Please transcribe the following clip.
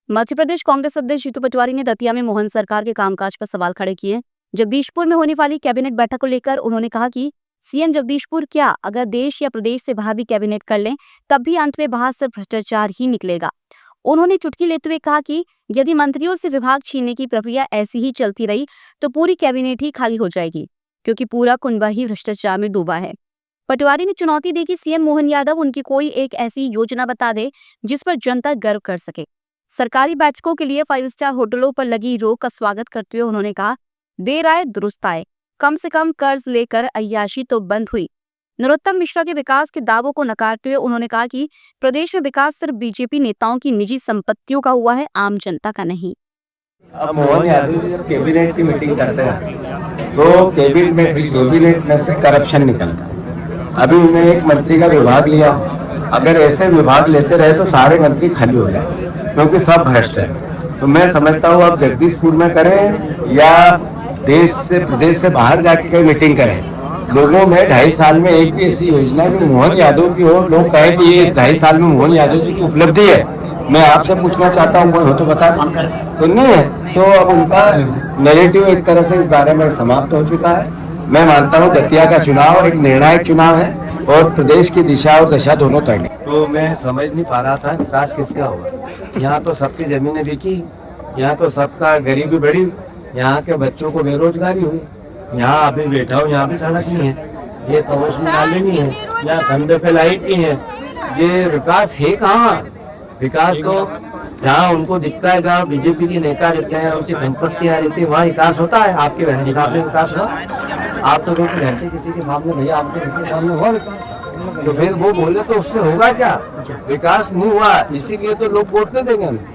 मध्य प्रदेश कांग्रेस अध्यक्ष जीतू पटवारी ने दतिया में मोहन सरकार के कामकाज पर सवाल खड़े किए। जगदीशपुर में होने वाली कैबिनेट बैठक को लेकर उन्होंने कहा कि सीएम जगदीशपुर क्या, अगर देश या प्रदेश से बाहर भी कैबिनेट कर लें तब भी अंत में बाहर सिर्फ भ्रष्टाचार ही निकलेगा। उन्होंने चुटकी लेते हुए कहा कि यदि मंत्रियों से विभाग छीनने की प्रक्रिया ऐसी ही चलती रही तो पूरी कैबिनेट ही खाली हो जाएगी, क्योंकि पूरा कुनबा ही भ्रष्टाचार में डूबा है। पटवारी ने चुनौती दी कि सीएम मोहन यादव उनकी कोई एक ऐसी योजना बता दे जिस पर जनता गर्व कर सके। सरकारी बैठकों के लिए 5 स्टार होटलों पर लगी रोक का स्वागत करते हुए उन्होंने कहा, देर आए दुरुस्त आए, कम से कम कर्ज लेकर अय्याशी तो बंद हुई। नरोत्तम मिश्रा के विकास के दावों को नकारते हुए उन्होंने कहा कि प्रदेश में विकास सिर्फ बीजेपी नेताओं की निजी संपत्तियों का हुआ है, आम जनता का नहीं। अब मोहन यादव जी जब कैबिनेट की मीटिंग करते हैं तो कैबिनेट में से करप्शन निकलता है। अभी उन्होंने एक मंत्री का विभाग लिया, अगर ऐसे विभाग लेते रहे तो सारे मंत्री खाली हो जाए, क्योंकि सब भ्रष्ट है। तो मैं समझता हूँ अब जगदीशपुर में करें या देश से प्रदेश से बाहर जाकर मीटिंग करें, लोगों में 2.5 साल में एक भी ऐसी योजना जो मोहन यादव की हो, लोग कहें कि ये इस 2.5 साल में मोहन यादव जी की उपलब्धि है। मैं आपसे पूछना चाहता हूँ, कोई हो तो बता दें। तो नहीं है, तो अब उनका नैरेटिव एक तरह से इस बारे में समाप्त हो चुका है। मैं मानता हूँ दतिया का चुनाव एक निर्णायक चुनाव है और प्रदेश की दिशा और दशा दोनों तय। तो मैं समझ नहीं पा रहा था विकास किसका होगा। यहाँ तो सबकी जमीनें बिकी, यहाँ तो सबका गरीबी बढ़ी, यहाँ के बच्चों को बेरोजगारी हुई। यहाँ अभी बैठा हूँ, यहाँ भी सड़क नहीं है, ये तवश में नाले नहीं है, यहाँ खंडे पे लाइट नहीं है। ये विकास है कहाँ? विकास तो जहाँ उनको दिखता है, जहाँ बीजेपी के नेता रहते हैं, उनकी संपत्तियाँ रहती है, वहाँ विकास होता है। आपके घर के सामने विकास हुआ? आप तो रोटी घर के किसी के सामने, भैया आपके घर के सामने हुआ विकास? तो फिर वो बोले तो उससे होगा क्या? विकास नहीं हुआ, इसीलिए तो लोग वोट नहीं देंगे हमें।